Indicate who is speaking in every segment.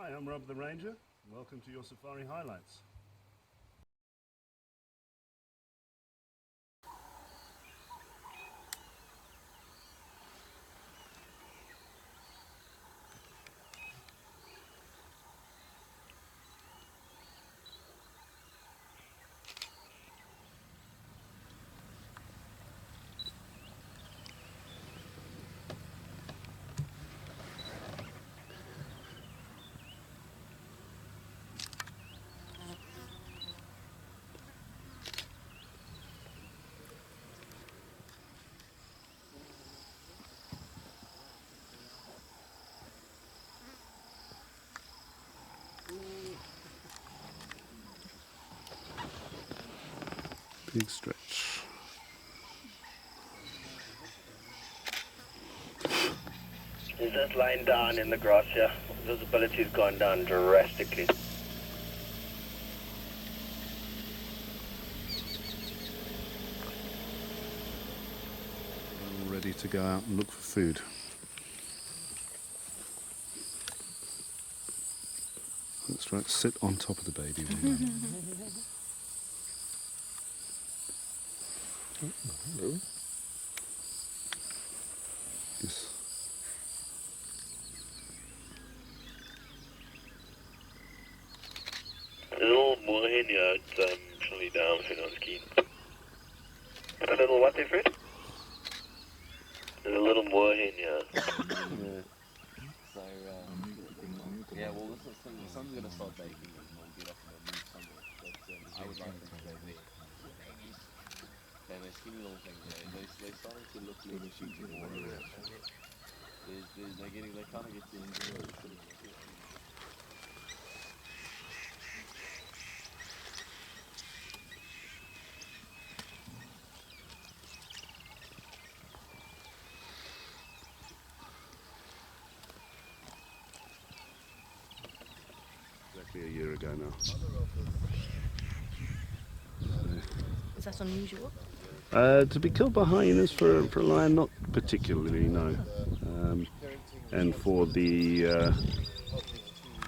Speaker 1: Hi, I'm Rob the Ranger. Welcome to your safari highlights. Big stretch.
Speaker 2: He's just lying down in the grass here. Visibility's gone down drastically.
Speaker 1: All ready to go out and look for food. That's right, sit on top of the baby.
Speaker 3: Hello.
Speaker 1: Yes.
Speaker 2: A little more in here, it's actually down if anyone's keen. A little what there, Fred? There's a little more in here.
Speaker 3: So, yeah, well, this is the sun's going to start baking and we'll get up and move somewhere. But I would like them to go there. Okay, they're skinny little things. They're starting to look like they're kind of getting into it.
Speaker 1: Exactly a year ago now.
Speaker 4: Is that unusual?
Speaker 1: To be killed by hyenas for a lion, not particularly, no. And for the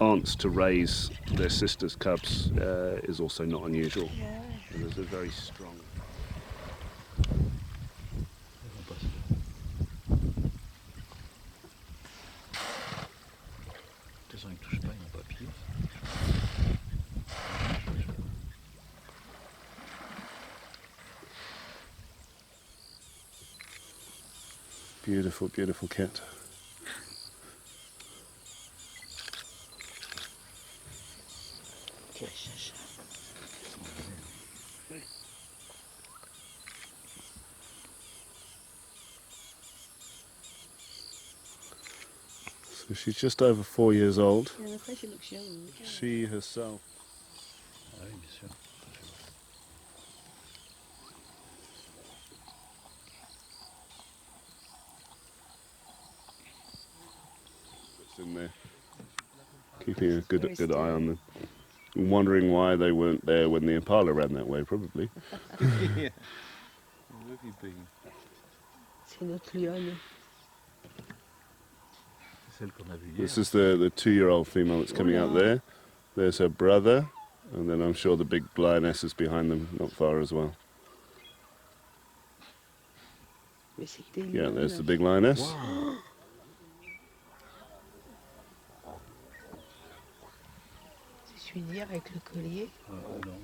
Speaker 1: aunts to raise their sisters' cubs is also not unusual.
Speaker 4: Yeah.
Speaker 1: And there's a very strong... Beautiful, beautiful cat. So she's just over 4 years old.
Speaker 4: Yeah, the face looks young.
Speaker 1: She herself. In there, keeping a good eye on them. Wondering why they weren't there when the impala ran that way, probably.
Speaker 3: Yeah. Where have you been?
Speaker 4: C'est notre lionne.
Speaker 1: This is the 2-year-old female that's coming out there. There's her brother, and then I'm sure the big lioness is behind them, not far as well. Yeah, there's the big lioness.
Speaker 3: Wow.
Speaker 4: C'est une hier avec le collier.
Speaker 5: Non, non.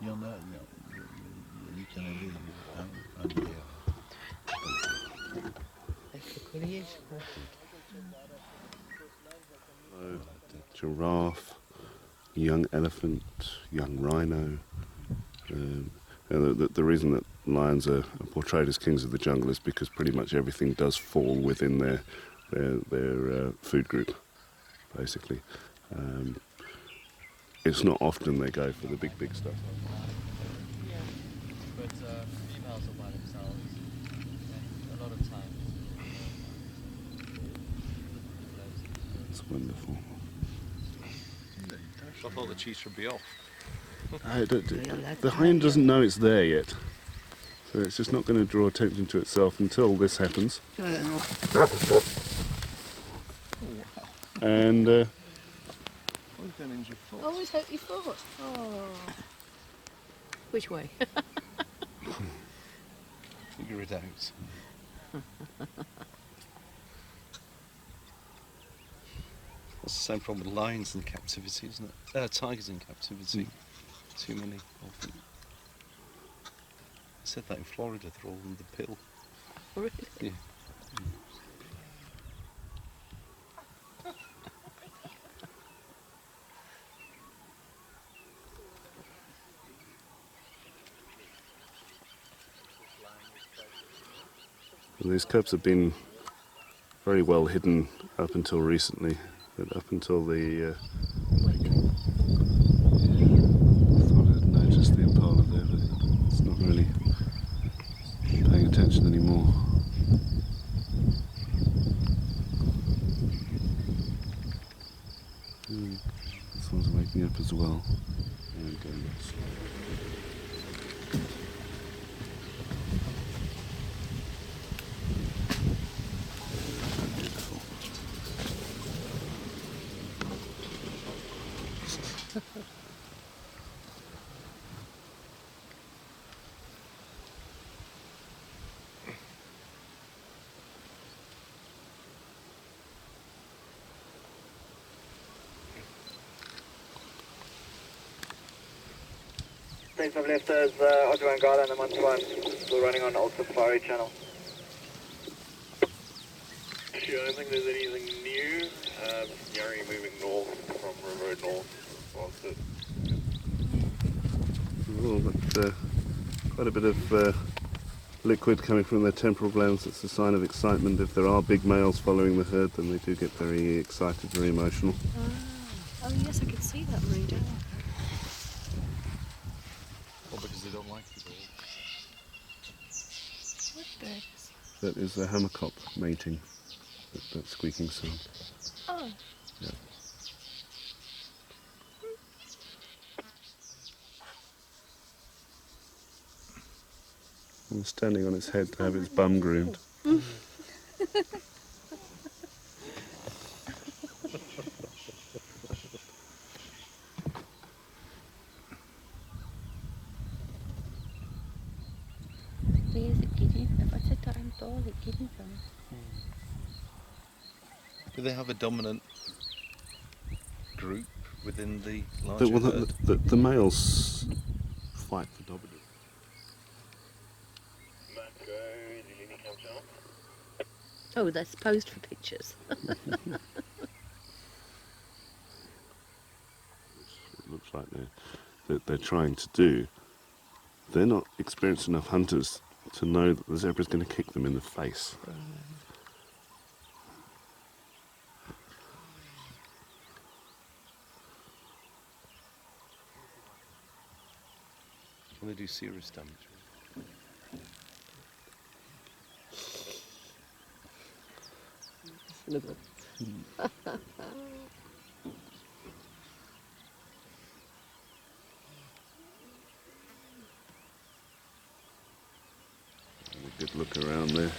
Speaker 5: Il y en a, il y a qu'il y en avait un hier.
Speaker 4: Avec le collier, je crois.
Speaker 1: Giraffe, young elephant, young rhino. The reason that lions are portrayed as kings of the jungle is because pretty much everything does fall within their food group, basically. It's not often they go for the big stuff.
Speaker 6: Yeah, but females are by themselves, and a lot of times.
Speaker 1: It's wonderful.
Speaker 3: I thought the cheetah would be off.
Speaker 1: The hyena doesn't know it's there yet, so it's just not going to draw attention to itself until this happens. And
Speaker 5: Oh, don't injure your foot.
Speaker 4: I always hurt your foot. Oh. Which way?
Speaker 5: Figure it out. That's the same problem with lions in captivity, isn't it? Tigers in captivity. Too many of them. I said that in Florida, they're all in the pill.
Speaker 4: Really?
Speaker 5: Yeah.
Speaker 1: Well, these cubs have been very well hidden up until recently, but up until the thought I'd noticed the impala there, but it's not really paying attention anymore. This one's waking up as well. There we go. Beautiful.
Speaker 2: Thanks, I've left as Audio and Garland, I'm on 1, still running on Old Safari channel. Sure, I don't think there's anything new. Yari moving north from River Road North.
Speaker 1: Oh, but quite a bit of liquid coming from their temporal glands. It's a sign of excitement. If there are big males following the herd, then they do get very excited, very emotional.
Speaker 4: Oh yes, I can see that, Rita.
Speaker 5: Well, because they don't like people.
Speaker 4: What birds?
Speaker 1: That is a hammercop mating, that squeaking sound.
Speaker 4: Oh.
Speaker 1: Yeah. And standing on its head to have its bum groomed.
Speaker 4: There's a giddy. If I said that I'm tall, it giddy them.
Speaker 5: Do they have a dominant group within the
Speaker 1: The,
Speaker 5: larger
Speaker 1: well,
Speaker 5: herd?
Speaker 1: the males fight for dominance.
Speaker 4: Oh, that's posed for pictures.
Speaker 1: It looks like they're trying to do. They're not experienced enough hunters to know that the zebra's going to kick them in the face.
Speaker 5: Can they do serious damage?
Speaker 4: Look at
Speaker 1: A good look around there.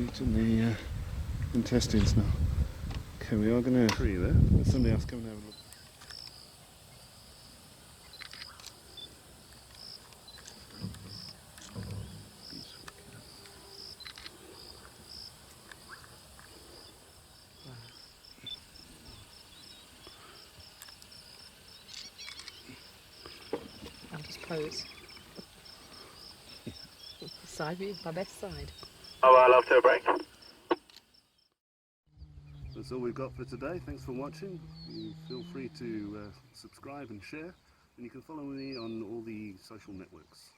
Speaker 7: eating the intestines now. Okay, we are going to...
Speaker 1: Tree there.
Speaker 7: There's somebody else coming over. Look.
Speaker 8: I'll just pose. Sabi, my best side.
Speaker 2: Oh, I'll have to break.
Speaker 1: That's all we've got for today. Thanks for watching. You feel free to subscribe and share, and you can follow me on all the social networks.